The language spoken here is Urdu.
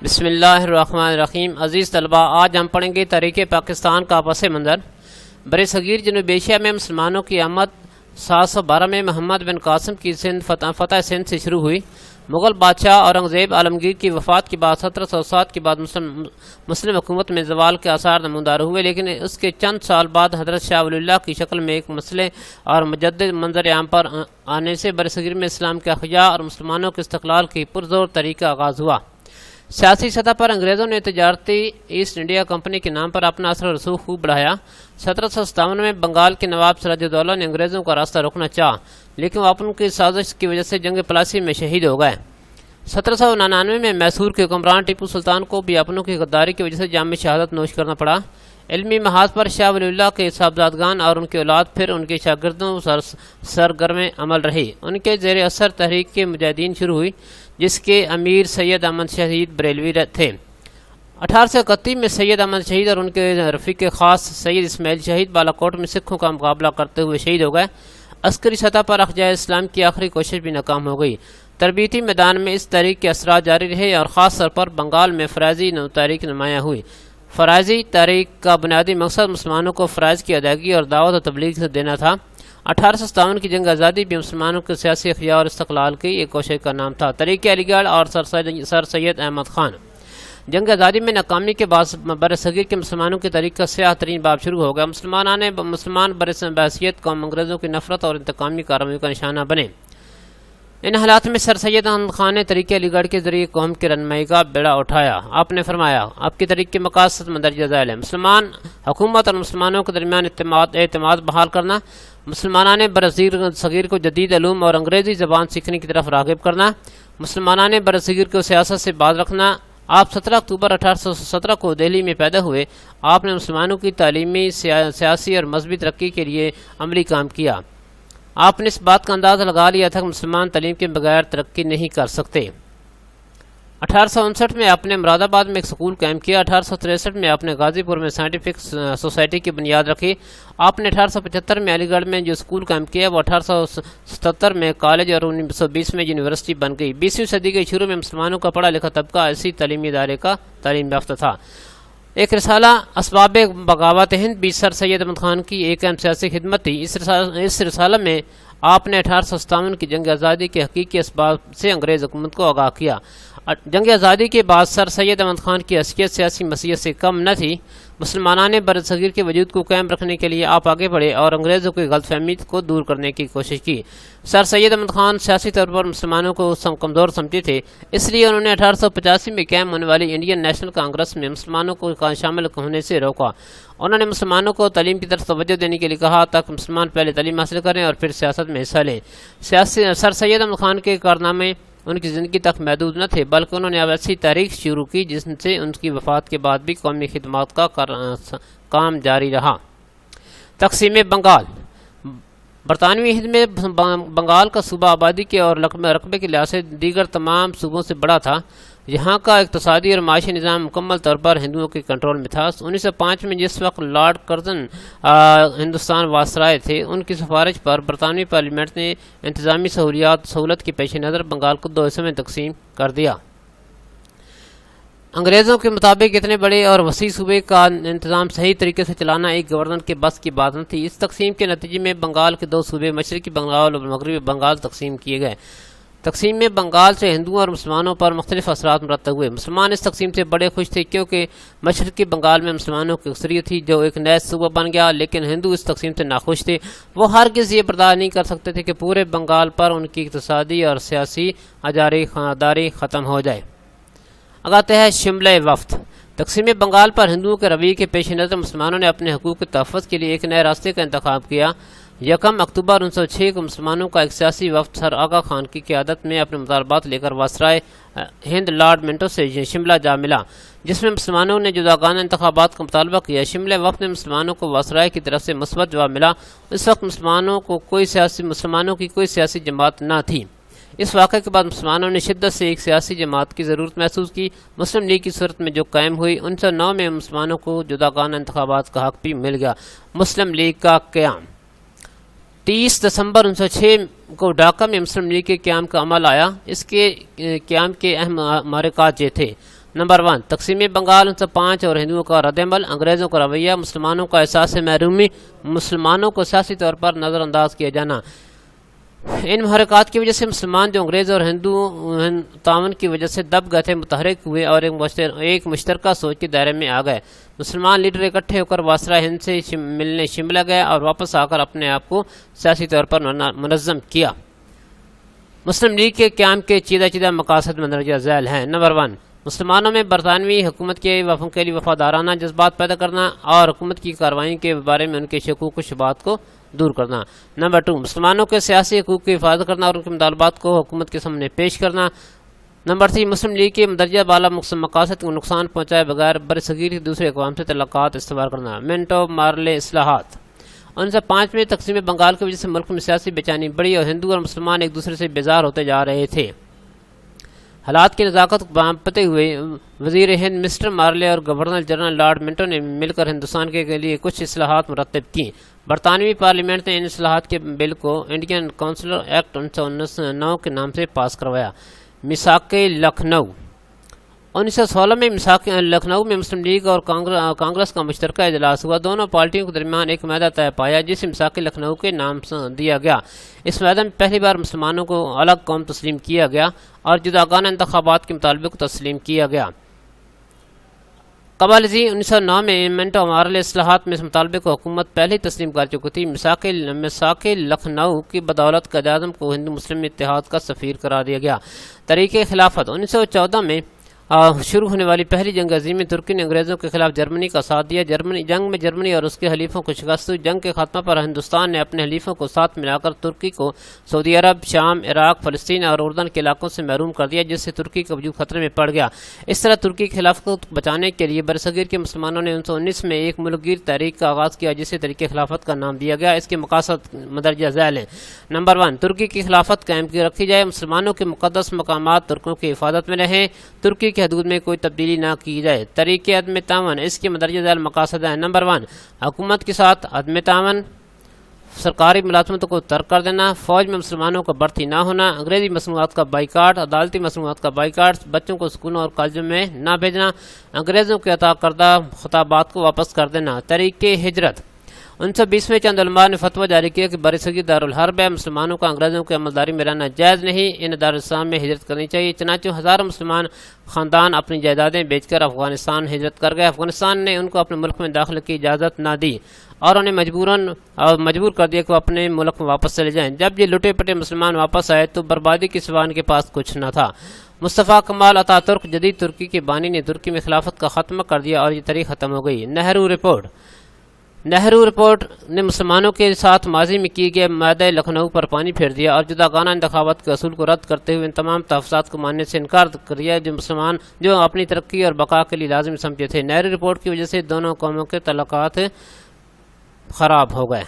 بسم اللہ الرحمن الرحیم۔ عزیز طلباء، آج ہم پڑھیں گے تاریخ پاکستان کا پس منظر۔ بر صغیر جنوب ایشیا میں مسلمانوں کی آمد 712 میں محمد بن قاسم کی فتح سندھ سے شروع ہوئی۔ مغل بادشاہ اورنگزیب عالمگیر کی وفات کے بعد 1707 کے بعد مسلم حکومت میں زوال کے آثار نمودار ہوئے، لیکن اس کے چند سال بعد حضرت شاہ ولی اللہ کی شکل میں ایک مسئلے اور مجدد منظر عام پر آنے سے برصغیر میں اسلام کے احیا اور مسلمانوں کے استقلال کی پرزور طریقہ آغاز ہوا۔ سیاسی سطح پر انگریزوں نے تجارتی ایسٹ انڈیا کمپنی کے نام پر اپنا اثر و رسوخ خوب بڑھایا۔ 1757 میں بنگال کے نواب سراج الدولہ نے انگریزوں کا راستہ روکنا چاہا، لیکن وہ اپن کی سازش کی وجہ سے جنگ پلاسی میں شہید ہو گئے۔ 1799 میں میسور کے حکمران ٹیپو سلطان کو بھی اپنوں کی غداری کی وجہ سے جام شہادت نوش کرنا پڑا۔ علمی محاذ پر شاہ ولی اللہ کے صاحبزادگان اور ان کی اولاد پھر ان کے شاگردوں سرگرم عمل رہی۔ ان کے زیر اثر تحریک کے مجاہدین شروع ہوئی، جس کے امیر سید احمد شہید بریلوی تھے۔ 1831 میں سید احمد شہید اور ان کے رفیق خاص سید اسماعیل شہید بالاکوٹ میں سکھوں کا مقابلہ کرتے ہوئے شہید ہو گئے۔ عسکری سطح پر احیاء اسلام کی آخری کوشش بھی ناکام ہو گئی۔ تربیتی میدان میں اس تحریک کے اثرات جاری رہے اور خاص طور پر بنگال میں فرائضی تحریک نمایاں ہوئی۔ فرائضی تحریک کا بنیادی مقصد مسلمانوں کو فرائض کی ادائیگی اور دعوت و تبلیغ سے دینا تھا۔ 1857 کی جنگ آزادی بھی مسلمانوں کے سیاسی احیا اور استقلال کی ایک کوشش کا نام تھا۔ تحریک علی گڑھ اور سر سید احمد خان۔ جنگ آزادی میں ناکامی کے بعد برصغیر کے مسلمانوں کی تحریک کا سیاہ ترین باب شروع ہو گیا۔ مسلمان بحیثیت قوم انگریزوں کی نفرت اور انتقامی کارروائیوں کا نشانہ بنے۔ ان حالات میں سر سید احمد خان نے تحریک علی گڑھ کے ذریعے قوم کی رہنمائی کا بیڑا اٹھایا۔ آپ نے فرمایا، آپ کی تحریک کے مقاصد مندرجہ ذیل ہے: مسلمان حکومت اور مسلمانوں کے درمیان اعتماد بحال کرنا، مسلمانان برصغیر کو جدید علوم اور انگریزی زبان سیکھنے کی طرف راغب کرنا، مسلمانان برصغیر کو سیاست سے باز رکھنا۔ آپ 17 اکتوبر 1817 کو دہلی میں پیدا ہوئے۔ آپ نے مسلمانوں کی تعلیمی، سیاسی اور مذہبی ترقی کے لیے عملی کام کیا۔ آپ نے اس بات کا اندازہ لگا لیا تھا کہ مسلمان تعلیم کے بغیر ترقی نہیں کر سکتے۔ 1859 میں آپ نے مراد آباد میں ایک سکول قائم کیا۔ 1863 میں آپ نے غازی پور میں سائنٹیفک سوسائٹی کی بنیاد رکھی۔ آپ نے 1875 میں علی گڑھ میں جو سکول قائم کیا وہ 1877 میں کالج اور 1920 میں یونیورسٹی بن گئی۔ 20ویں صدی کے شروع میں مسلمانوں کا پڑھا لکھا طبقہ ایسی تعلیمی ادارے کا تعلیم یافتہ تھا۔ ایک رسالہ اسباب بغاوت ہند بھی سر سید احمد خان کی ایک اہم سیاسی خدمت تھی۔ اس رسالہ میں آپ نے 1857 کی جنگ آزادی کے حقیقی اسباب سے انگریز حکومت کو آگاہ کیا۔ جنگ آزادی کے بعد سر سید احمد خان کی حیثیت سیاسی مسیحت سے کم نہ تھی۔ مسلمانان برصغیر کے وجود کو قائم رکھنے کے لیے آپ آگے بڑھے اور انگریزوں کی غلط فہمی کو دور کرنے کی کوشش کی۔ سر سید احمد خان سیاسی طور پر مسلمانوں کو کمزور سمجھتے تھے، اس لیے انہوں نے 1885 میں قائم ہونے والی انڈین نیشنل کانگریس میں مسلمانوں کو شامل ہونے سے روکا۔ انہوں نے مسلمانوں کو تعلیم کی طرف توجہ دینے کے لیے کہا تاکہ مسلمان پہلے تعلیم حاصل کریں اور پھر سیاست میں حصہ لیں۔ سر سید احمد خان کے کارنامے ان کی زندگی تک محدود نہ تھے، بلکہ انہوں نے اب ایسی تاریخ شروع کی جس سے ان کی وفات کے بعد بھی قومی خدمات کا کام جاری رہا۔ تقسیم بنگال۔ برطانوی ہند میں بنگال کا صوبہ آبادی کے اور رقبے کے لحاظ سے دیگر تمام صوبوں سے بڑا تھا۔ یہاں کا اقتصادی اور معاشی نظام مکمل طور پر ہندوؤں کے کنٹرول میں تھا۔ 1905 میں جس وقت لارڈ کرزن ہندوستان واسرائے تھے، ان کی سفارش پر برطانوی پارلیمنٹ نے انتظامی سہولت کے پیش نظر بنگال کو 2 حصوں میں تقسیم کر دیا۔ انگریزوں کے مطابق اتنے بڑے اور وسیع صوبے کا انتظام صحیح طریقے سے چلانا ایک گورنر کے بس کی بات نہ تھی۔ اس تقسیم کے نتیجے میں بنگال کے 2 صوبے مشرقی بنگال اور مغربی بنگال تقسیم کیے گئے۔ تقسیم میں بنگال سے ہندوؤں اور مسلمانوں پر مختلف اثرات مرتب ہوئے۔ مسلمان اس تقسیم سے بڑے خوش تھے کیونکہ مشرقی بنگال میں مسلمانوں کی اکثریت تھی جو ایک نیا صوبہ بن گیا، لیکن ہندو اس تقسیم سے ناخوش تھے۔ وہ ہرگز یہ برداشت نہیں کر سکتے تھے کہ پورے بنگال پر ان کی اقتصادی اور سیاسی اجاراداری ختم ہو جائے۔ آگاتے ہے شملہ وفد۔ تقسیم بنگال پر ہندوؤں کے رویے کے پیش نظر مسلمانوں نے اپنے حقوق کے تحفظ کے لیے ایک نئے راستے کا انتخاب کیا۔ 1 اکتوبر 1906 کو مسلمانوں کا ایک سیاسی وفد سر آغا خان کی قیادت میں اپنے مطالبات لے کر واسرائے ہند لارڈ منٹو سے شملہ جا ملا، جس میں مسلمانوں نے جداگانہ انتخابات کا مطالبہ کیا۔ شملہ وفد میں مسلمانوں کو واسرائے کی طرف سے مثبت جواب ملا۔ اس وقت مسلمانوں کی کوئی سیاسی جماعت نہ تھی۔ اس واقعے کے بعد مسلمانوں نے شدت سے ایک سیاسی جماعت کی ضرورت محسوس کی۔ مسلم لیگ کی صورت میں جو قائم ہوئی، 1909 میں مسلمانوں کو جداگانہ انتخابات کا حق بھی مل گیا۔ مسلم لیگ کا قیام۔ 30 دسمبر 1906 کو ڈھاکہ میں مسلم لیگ کے قیام کا عمل آیا۔ اس کے قیام کے اہم محرکات یہ تھے: نمبر 1 تقسیم بنگال 1905 اور ہندوؤں کا رد عمل، انگریزوں کا رویہ، مسلمانوں کا احساس محرومی، مسلمانوں کو سیاسی طور پر نظر انداز کیا جانا۔ ان محرکات کی وجہ سے مسلمان جو انگریز اور ہندو تعاون کی وجہ سے دب گئے تھے متحرک ہوئے اور ایک مشترکہ سوچ کے دائرے میں آ گئے۔ مسلمان لیڈر اکٹھے ہو کر واسرا ہند سے ملنے شملہ گئے اور واپس آ کر اپنے آپ کو سیاسی طور پر منظم کیا۔ مسلم لیگ کے قیام کے چیدہ مقاصد مندرجہ ذیل ہیں۔ نمبر 1 مسلمانوں میں برطانوی حکومت کے لیے وفادارانہ جذبات پیدا کرنا اور حکومت کی کارروائیوں کے بارے میں ان کے شکوک و شبہات کو دور کرنا۔ نمبر 2 مسلمانوں کے سیاسی حقوق کی حفاظت کرنا اور ان کے مطالبات کو حکومت کے سامنے پیش کرنا۔ نمبر 3 مسلم لیگ کے مندرجہ بالا مقاصد کو نقصان پہنچائے بغیر برصغیر کی دوسرے اقوام سے تعلقات استوار کرنا۔ منٹو مارلے اصلاحات 1905 میں تقسیم بنگال کی وجہ سے ملک میں سیاسی بے چینی بڑھی اور ہندو اور مسلمان ایک دوسرے سے بیزار ہوتے جا رہے تھے۔ حالات کی نزاکت کو بھانپتے ہوئے وزیر ہند مسٹر مارلے اور گورنر جنرل لارڈ منٹو نے مل کر ہندوستان کے لیے کچھ اصلاحات مرتب کیں۔ برطانوی پارلیمنٹ نے ان اصلاحات کے بل کو انڈین کونسلر ایکٹ 1909 کے نام سے پاس کروایا۔ میثاق لکھنؤ 1916 میں میثاق لکھنؤ میں مسلم لیگ اور کانگریس کا مشترکہ اجلاس ہوا۔ دونوں پارٹیوں کے درمیان ایک معاہدہ طے پایا جسے میثاق لکھنؤ کے نام سے دیا گیا۔ اس معاہدے میں پہلی بار مسلمانوں کو الگ قوم تسلیم کیا گیا اور جداگانہ انتخابات کے مطالبے کو تسلیم کیا گیا۔ قبل ازیں 1909 میں منٹو مارلے اصلاحات میں اس مطالبے کو حکومت پہلے ہی تسلیم کر چکی تھی۔ میثاق لکھنؤ کی بدولت قائد اعظم کو ہندو مسلم اتحاد کا سفیر قرار دیا گیا۔ طریقۂ خلافت 1914 میں شروع ہونے والی پہلی جنگ عظیم میں ترکی نے انگریزوں کے خلاف جرمنی کا ساتھ دیا۔ جنگ میں جرمنی اور اس کے حلیفوں کو شکست ہوئی۔ جنگ کے خاتمہ پر ہندوستان نے اپنے حلیفوں کو ساتھ ملا کر ترکی کو سعودی عرب، شام، عراق، فلسطین اور اردن کے علاقوں سے محروم کر دیا، جس سے ترکی کا وجود خطرے میں پڑ گیا۔ اس طرح ترکی کی خلافت کو بچانے کے لیے برصغیر کے مسلمانوں نے 1919 میں ایک ملک گیر تحریک کا آغاز کیا جسے طریقۂ خلافت کا نام دیا گیا۔ اس کے مقاصد مندرجہ ذیل ہیں۔ نمبر 1 ترکی کی خلافت قائم کی رکھی جائے، مسلمانوں کے مقدس مقامات ترکوں کی حفاظت میں رہیں، ترکی کی حدود میں کوئی تبدیلی نہ کی جائے۔ طریقۂ عدم تعاون اس کے مندرجہ ذیل مقاصد ہیں۔ نمبر 1 حکومت کے ساتھ عدم تعاون، سرکاری ملازمتوں کو ترک کر دینا، فوج میں مسلمانوں کا بھرتی نہ ہونا، انگریزی مصنوعات کا بائیکاٹ، عدالتی مصنوعات کا بائیکاٹ، بچوں کو اسکولوں اور کالجوں میں نہ بھیجنا، انگریزوں کے عطا کردہ خطابات کو واپس کر دینا۔ طریقۂ ہجرت 1920 میں چند علماء نے فتویٰ جاری کیا کہ برصغیر دارالحرب ہے، مسلمانوں کا انگریزوں کے عملداری میں رہنا جائز نہیں، ان دارالاسلام میں ہجرت کرنی چاہیے۔ چنانچہ ہزاروں مسلمان خاندان اپنی جائیدادیں بیچ کر افغانستان ہجرت کر گئے۔ افغانستان نے ان کو اپنے ملک میں داخلے کی اجازت نہ دی اور انہیں مجبور کر دیا کہ وہ اپنے ملک میں واپس چلے جائیں۔ جب یہ لٹے پٹے مسلمان واپس آئے تو بربادی کے سوا ان کے پاس کچھ نہ تھا۔ مصطفیٰ کمال اتا ترک جدید ترکی کے بانی نے ترکی میں خلافت کا خاتمہ کر دیا اور یہ تاریخ ختم ہو گئی۔ نہرو رپورٹ نے مسلمانوں کے ساتھ ماضی میں کیے گئے معاہدہ لکھنؤ پر پانی پھیر دیا اور جداگانہ انتخابات کے اصول کو رد کرتے ہوئے ان تمام تحفظات کو ماننے سے انکار کر دیا جو اپنی ترقی اور بقا کے لیے لازم سمجھے تھے۔ نہرو رپورٹ کی وجہ سے دونوں قوموں کے تعلقات خراب ہو گئے۔